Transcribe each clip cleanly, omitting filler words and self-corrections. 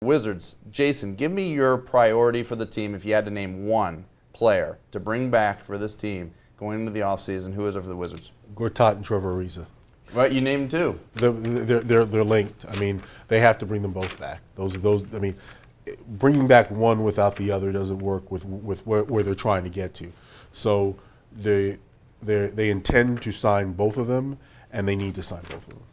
Wizards. Jason, give me your priority for the team if you had to name one player to bring back for this team going into the offseason. Who is it for the Wizards? Gortat and Trevor Ariza. Right, you named two. They're linked. I mean, they have to bring them both back. I mean, bringing back one without the other doesn't work with where they're trying to get to. So they intend to sign both of them, and they need to sign both of them.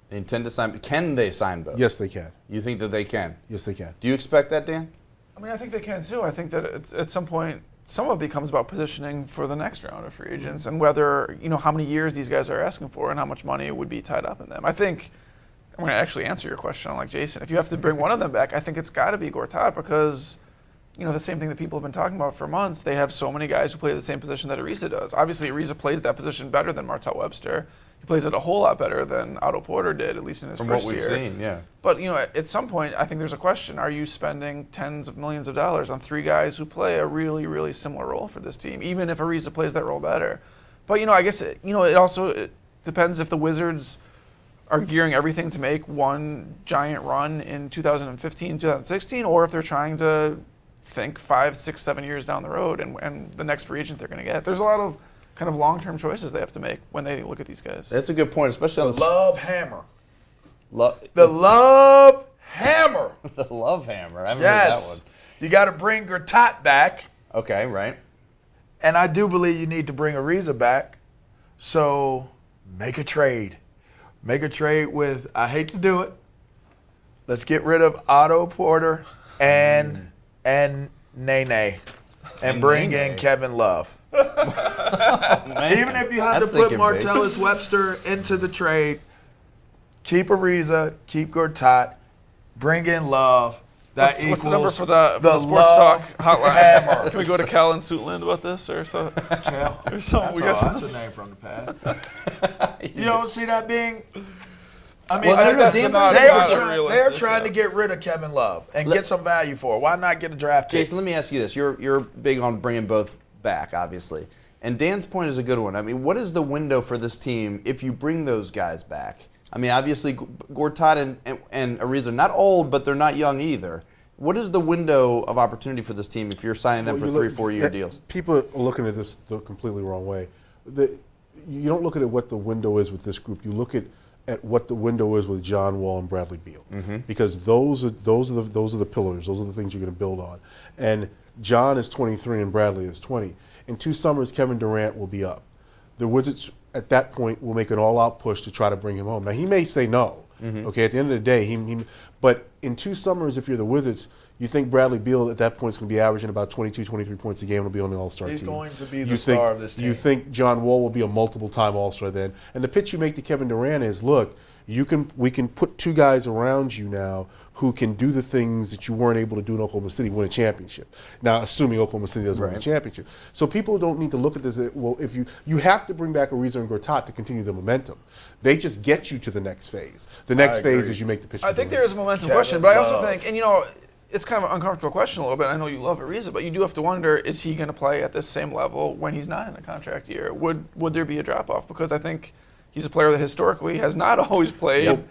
They intend to sign. Can they sign both? Yes, they can. You think that they can? Yes, they can. Do you expect that, Dan? I mean, I think they can too. I think that at some point, some of it becomes about positioning for the next round of free agents and whether, how many years these guys are asking for and how much money would be tied up in them. I think I'm going to actually answer your question unlike Jason. If you have to bring one of them back, I think it's got to be Gortat because, the same thing that people have been talking about for months. They have so many guys who play the same position that Ariza does. Obviously, Ariza plays that position better than Martell Webster. He plays it a whole lot better than Otto Porter did, at least in his first year. From what we've seen, yeah. But, at some point, I think there's a question. Are you spending tens of millions of dollars on three guys who play a really, really similar role for this team, even if Ariza plays that role better? But, I guess, it also depends if the Wizards are gearing everything to make one giant run in 2015, 2016, or if they're trying to think 5, 6, 7 years down the road and the next free agent they're going to get. There's a lot of kind of long-term choices they have to make when they look at these guys. That's a good point, especially on the love hammer. The love hammer. The love hammer. I haven't heard that one. You got to bring Gortat back. Okay, right. And I do believe you need to bring Ariza back. So make a trade. Make a trade with, I hate to do it, let's get rid of Otto Porter and Nene and bring in Kevin Love. Even if you have to put Martellus Webster into the trade, keep Ariza, keep Gortat, bring in Love. That What's the number for the Sports Talk hotline? Can we go to Cal and Suitland about this or so? Cal. That's a name from the past. You don't see that being... I mean, they're trying to get rid of Kevin Love and get some value for it. Why not get a draft pick? Jason, let me ask you this. You're big on bringing both back, obviously. And Dan's point is a good one. I mean, what is the window for this team if you bring those guys back? I mean, obviously, Gortat and Ariza are not old, but they're not young either. What is the window of opportunity for this team if you're signing them for 3-4 year deals? People are looking at this the completely wrong way. You don't look at what the window is with this group. You look at what the window is with John Wall and Bradley Beal, because those are the pillars. Those are the things you're going to build on. And John is 23 and Bradley is 20. In 2 summers, Kevin Durant will be up. The Wizards at that point will make an all-out push to try to bring him home. Now he may say no. Okay, at the end of the day, but in 2 summers, if you're the Wizards, you think Bradley Beal at that point is going to be averaging about 22, 23 points a game and will be on the All-Star team. He's going to be the star of this team. You think John Wall will be a multiple-time All-Star then. And the pitch you make to Kevin Durant is, look, we can put 2 guys around you now who can do the things that you weren't able to do in Oklahoma City, win a championship. Now, assuming Oklahoma City doesn't win a championship. So people don't need to look at this as, well, if you have to bring back Ariza and Gortat to continue the momentum. They just get you to the next phase. The next phase is you make the pitch. I think there is a momentum question, but I also think, and it's kind of an uncomfortable question a little bit. I know you love Ariza, but you do have to wonder, is he going to play at this same level when he's not in a contract year? Would there be a drop-off? Because I think he's a player that historically has not always played. Yep.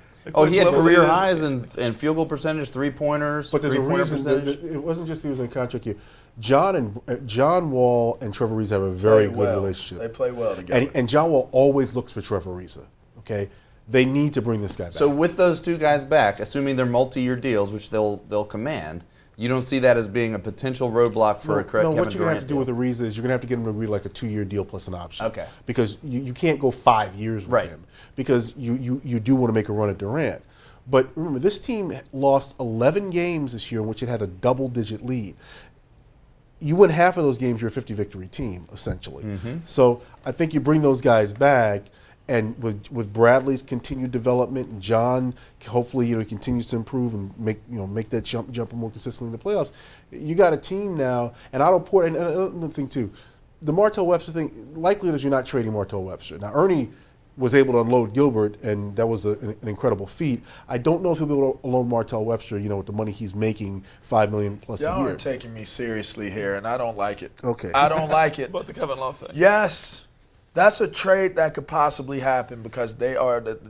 He had career highs in field goal percentage, 3-pointers. But there's a reason. It wasn't just he was in a contract year. John Wall and Trevor Ariza have a very good relationship. They play well together. And John Wall always looks for Trevor Ariza. Okay, they need to bring this guy back. So with those 2 guys back, assuming they're multi-year deals, which they'll command, you don't see that as being a potential roadblock for a Kevin Durant. What you're going to have to do with Ariza is you're going to have to get him to agree like a 2-year deal plus an option. Okay. Because you can't go 5 years with him because you do want to make a run at Durant. But remember, this team lost 11 games this year in which it had a double-digit lead. You win half of those games, you're a 50-victory team, essentially. So I think you bring those guys back, and with Bradley's continued development, and John hopefully continues to improve and make that jump more consistently in the playoffs. You got a team now, and Otto Porter. And another thing too, the Martell Webster thing. Likelihood is you're not trading Martell Webster. Now Ernie was able to unload Gilbert, and that was an incredible feat. I don't know if he'll be able to unload Martell Webster, with the money he's making, $5 million plus a year. Y'all are taking me seriously here, and I don't like it. Okay. I don't like it. About the Kevin Love thing. Yes. That's a trade that could possibly happen because the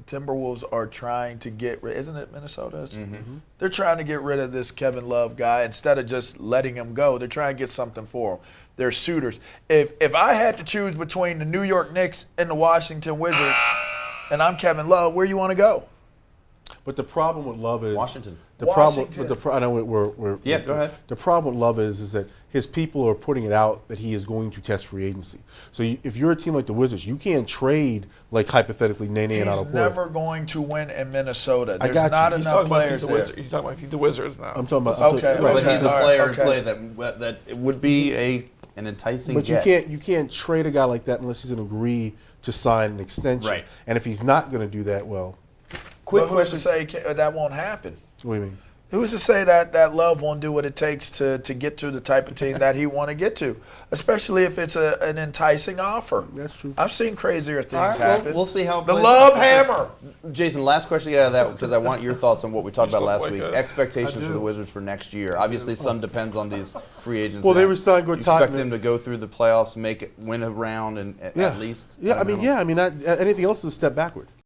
Timberwolves are trying to get rid. Isn't it Minnesota? Mm-hmm. They're trying to get rid of this Kevin Love guy instead of just letting him go. They're trying to get something for him. They're suitors. If I had to choose between the New York Knicks and the Washington Wizards, and I'm Kevin Love, where you want to go? But the problem with Love is Washington. Go ahead. The problem with Love is that his people are putting it out that he is going to test free agency. So if you're a team like the Wizards, you can't trade like hypothetically Nene and Otto Porter. He's never going to win in Minnesota. There's I got not you. enough players there. You're talking about the Wizards now. I'm talking about Okay. But he's a player in Okay. play that it would be an enticing. But get. you can't trade a guy like that unless he's going to agree to sign an extension. Right. And if he's not going to do that, well, Quick question: who's to say that won't happen? what do you mean? Who's to say that Love won't do what it takes to get to the type of team that he want to get to, especially if it's an enticing offer? That's true. I've seen crazier things All right, happen. we'll see how it the plays Love out. Hammer. Jason, last question out of that because I want your thoughts on what we talked about last like week. us. Expectations for the Wizards for next year. Obviously, some depends on these free agents. Well, they now. re-signed You Gortat expect and- them to go through the playoffs, win a round, and at least. Yeah, at a minimum? anything else is a step backward.